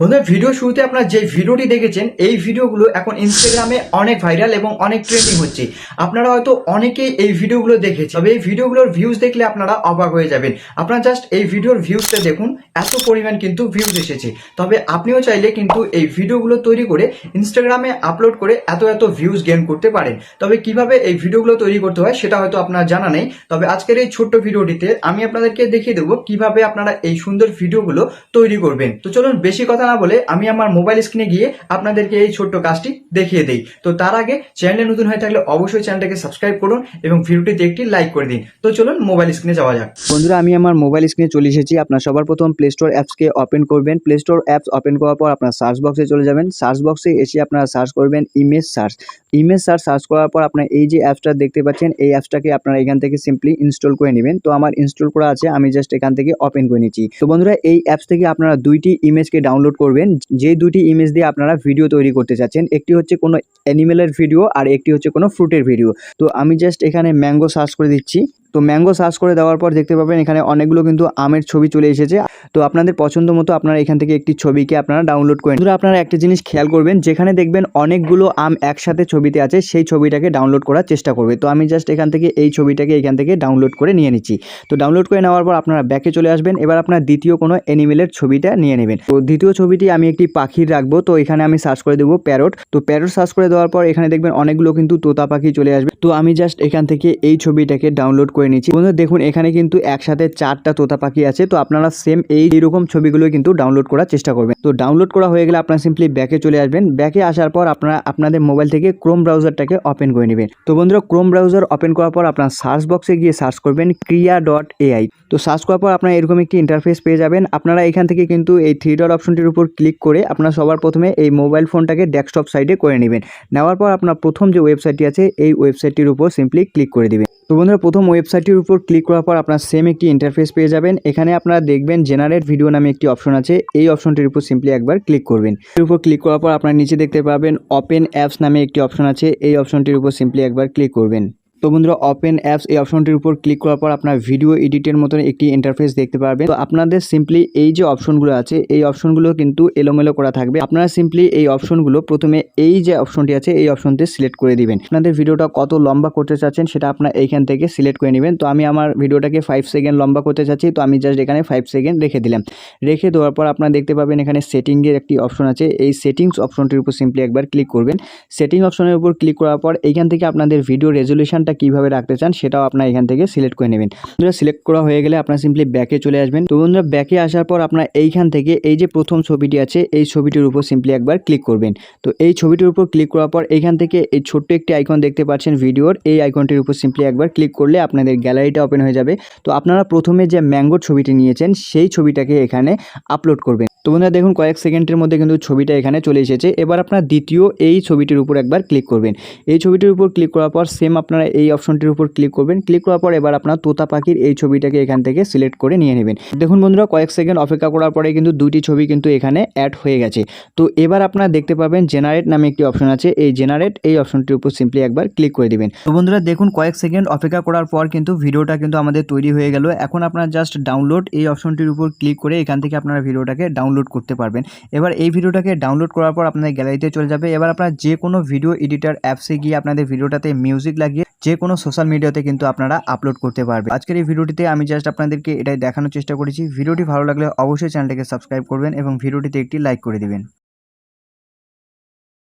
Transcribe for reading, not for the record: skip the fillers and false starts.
বন্ধুরা, ভিডিও শুরুতে আপনারা যে ভিডিওটি দেখেছেন এই ভিডিওগুলো এখন ইনস্টাগ্রামে অনেক ভাইরাল এবং অনেক ট্রেন্ডিং হচ্ছে। আপনারা হয়তো অনেকেই এই ভিডিওগুলো দেখেছেন, তবে এই ভিডিওগুলোর ভিউজ দেখলে আপনারা অবাক হয়ে যাবেন। আপনারা জাস্ট এই ভিডিওর ভিউজটা দেখুন, এত পরিমাণ কিন্তু ভিউজ এসেছে। তবে আপনিও চাইলে কিন্তু এই ভিডিওগুলো তৈরি করে ইনস্টাগ্রামে আপলোড করে এত এত ভিউজ গেইন করতে পারেন। তবে কিভাবে এই ভিডিওগুলো তৈরি করতে হয় সেটা হয়তো আপনার জানা নেই। তবে আজকের এই ছোট্ট ভিডিওটিতে আমি আপনাদেরকে দেখিয়ে দেবো কিভাবে আপনারা এই সুন্দর ভিডিওগুলো তৈরি করবেন। তো চলুন বেশি কথা না বলে আমি আমার মোবাইল স্ক্রিনে গিয়ে আপনাদেরকে এই ছোট্ট কাজটি দেখিয়ে দেই। তো তার আগে চ্যানেলে নতুন হয়ে থাকলে অবশ্যই চ্যানেলটাকে সাবস্ক্রাইব করুন এবং ভিডিওটিতে একটি লাইক করে দিন। তো চলুন মোবাইল স্ক্রিনে যাওয়া যাক। বন্ধুরা, আমি আমার মোবাইল স্ক্রিনে চলে এসেছি। আপনার সবার প্রথম প্লে স্টোর অ্যাপসকে ওপেন করবেন। প্লে স্টোর অ্যাপস ওপেন করার পর আপনার সার্চ বক্সে চলে যাবেন। সার্চ বক্সে এসে আপনারা সার্চ করবেন ইমেজ সার্চ করার পর আপনার এই যে অ্যাপসটা দেখতে পাচ্ছেন, এই অ্যাপসটাকে আপনারা এখান থেকে সিম্পলি ইনস্টল করে নেবেন। তো আমার ইনস্টল করা আছে, আমি জাস্ট এখান থেকে ওপেন করে নিচ্ছি। তো বন্ধুরা, এই অ্যাপস থেকে আপনারা দুইটি ইমেজকে ডাউনলোড করবেন, যে দুটি ইমেজ দিয়ে আপনারা ভিডিও তৈরি করতে চাচ্ছেন। একটি হচ্ছে কোনো অ্যানিমেলের ভিডিও আর একটি হচ্ছে কোনো ফ্রুটের ভিডিও। তো আমি জাস্ট এখানে ম্যাঙ্গো সার্চ করে দিচ্ছি। তো ম্যাঙ্গো সার্চ করে দেওয়ার পর দেখতে পাবেন এখানে অনেকগুলো কিন্তু আমের ছবি চলে এসেছে। তো আপনাদের পছন্দ মতো আপনারা এখান থেকে একটি ছবিকে আপনারা ডাউনলোড করেন। আপনারা একটা জিনিস খেয়াল করবেন, যেখানে দেখবেন অনেকগুলো আম একসাথে ছবিতে আছে সেই ছবিটাকে ডাউনলোড করার চেষ্টা করবে। তো আমি জাস্ট এখান থেকে এই ছবিটাকে এখান থেকে ডাউনলোড করে নিয়ে নিচ্ছি। তো ডাউনলোড করে নেওয়ার পর আপনারা ব্যাকে চলে আসবেন। এবার আপনার দ্বিতীয় কোনো অ্যানিমেলের ছবিটা নিয়ে নেবেন। তো দ্বিতীয় ছবিটি আমি একটি পাখির রাখবো। তো এখানে আমি সার্চ করে দেবো প্যারট। তো প্যারট সার্চ করে দেওয়ার পর এখানে দেখবেন অনেকগুলো কিন্তু তোতা পাখি চলে আসবে। তো আমি জাস্ট এখান থেকে এই ছবিটাকে ডাউনলোড করে নিচ্ছি। বন্ধুরা দেখুন, এখানে কিন্তু একসাথে 4টা তোতা পাখি আছে। তো আপনারা সেম এইরকম ছবিগুলো কিন্তু ডাউনলোড করার চেষ্টা করবেন। তো ডাউনলোড করা হয়ে গেলে আপনারা সিম্পলি ব্যাকে চলে আসবেন। ব্যাকে আসার পর আপনারা আপনাদের মোবাইল থেকে ক্রোম ব্রাউজারটাকে ওপেন করে নেবেন। তো বন্ধুরা, ক্রোম ব্রাউজার ওপেন করার পর আপনার সার্চ বক্সে গিয়ে সার্চ করবেন ক্রিয়া.ai। তো সার্চ করার পর আপনারা এরকম একটি ইন্টারফেস পেয়ে যাবেন। আপনারা এখান থেকে কিন্তু এই 3 ডট অপশনটির উপর ক্লিক করে আপনারা সবার প্রথমে এই মোবাইল ফোনটাকে ডেস্কটপ সাইডে করে নেবেন। নেওয়ার পর আপনার প্রথম যে ওয়েবসাইটটি আছে এই ওয়েবসাইটটির উপর সিম্পলি ক্লিক করে দিবেন। তো বন্ধুরা, প্রথম ওয়েবসাইটটির উপর ক্লিক করার পর আপনার সেম একটি ইন্টারফেস পেয়ে যাবেন। এখানে আপনারা দেখবেন জেনারেট ভিডিও নামে একটি অপশন আছে। এই অপশনটির উপর সিম্পলি একবার ক্লিক করবেন। এর উপর ক্লিক করার পর আপনার নিচে দেখতে পাবেন ওপেন অ্যাপস নামে একটি অপশন আছে। এই অপশনটির উপর সিম্পলি একবার ক্লিক করবেন। তো বন্ধুরা, ওপেন অ্যাপস এই অপশনটির উপর ক্লিক করার পর আপনার ভিডিও এডিটের মতন একটি ইন্টারফেস দেখতে পারবেন। তো আপনাদের সিম্পলি এই যে অপশনগুলো আছে এই অপশনগুলো কিন্তু এলোমেলো করা থাকবে। আপনারা সিম্পলি এই অপশনগুলো প্রথমে এই যে অপশনটি আছে এই অপশনটি সিলেক্ট করে দিবেন। আপনাদের ভিডিওটা কত লম্বা করতে চাচ্ছেন সেটা আপনারা এইখান থেকে সিলেক্ট করে নেবেন। তো আমি আমার ভিডিওটাকে 5 সেকেন্ড লম্বা করতে চাচ্ছি। তো আমি জাস্ট এখানে 5 সেকেন্ড রেখে দিলাম। রেখে দেওয়ার পর আপনারা দেখতে পাবেন এখানে সেটিংয়ের একটি অপশন আছে। এই সেটিংস অপশনটির উপর সিম্পলি একবার ক্লিক করবেন। সেটিং অপশনের উপর ক্লিক করার পর এইখান থেকে আপনাদের ভিডিও রেজলিউশনটা কিভাবে রাখতে চান সেটাও আপনারা এখান থেকে সিলেক্ট করে নেবেন। বন্ধুরা, সিলেক্ট করা হয়ে গেলে আপনারা সিম্পলি ব্যাকে চলে আসবেন। তো বন্ধুরা, ব্যাকে আসার পর আপনারা এইখান থেকে এই যে প্রথম ছবিটি আছে এই ছবিটির উপর সিম্পলি একবার ক্লিক করবেন। তো এই ছবিটির উপর ক্লিক করার পর এইখান থেকে এই ছোট্ট একটি আইকন দেখতে পাচ্ছেন ভিডিওর, এই আইকনটির উপর সিম্পলি একবার ক্লিক করলে আপনাদের গ্যালারিটা ওপেন হয়ে যাবে। তো আপনারা প্রথমে যে ম্যাঙ্গোর ছবিটি নিয়েছেন সেই ছবিটাকে এখানে আপলোড করবেন। তো বন্ধুরা দেখুন, কয়েক সেকেন্ডের মধ্যে কিন্তু ছবিটা এখানে চলে এসেছে। এবার আপনার দ্বিতীয় এই ছবিটির উপর একবার ক্লিক করবেন। এই ছবিটির উপর ক্লিক করার পর সেম আপনারা এই অপশনটির উপর ক্লিক করবেন। ক্লিক করার পর এবার আপনার তোতা পাখির এই ছবিটাকে এখান থেকে সিলেক্ট করে নিয়ে নেবেন। দেখুন বন্ধুরা, কয়েক সেকেন্ড অপেক্ষা করার পরে কিন্তু দুটি ছবি কিন্তু এখানে অ্যাড হয়ে গেছে। তো এবার আপনারা দেখতে পাবেন জেনারেট নামে একটি অপশন আছে। এই জেনারেট এই অপশনটির উপর সিম্পলি একবার ক্লিক করে দিবেন। তো বন্ধুরা দেখুন, কয়েক সেকেন্ড অপেক্ষা করার পর কিন্তু ভিডিওটা কিন্তু আমাদের তৈরি হয়ে গেল। এখন আপনারা জাস্ট ডাউনলোড এই অপশনটির উপর ক্লিক করে এখান থেকে আপনারা ভিডিওটাকে ডাউনলোড করতে পারবেন। এবার এই ভিডিওটাকে ডাউনলোড করার পর আপনাদের গ্যালারিতে চলে যাবে। এবার আপনারা যে কোনো ভিডিও এডিটর অ্যাপসে গিয়ে আপনাদের ভিডিওটাতে মিউজিক লাগিয়ে যে কোনো সোশ্যাল মিডিয়াতে কিন্তু আপনারা আপলোড করতে পারবেন। আজকের এই ভিডিওটিতে আমি জাস্ট আপনাদেরকে এটাই দেখানোর চেষ্টা করেছি। ভিডিওটি ভালো লাগলে অবশ্যই চ্যানেলটাকে সাবস্ক্রাইব করবেন এবং ভিডিওটিতে একটি লাইক করে দিবেন।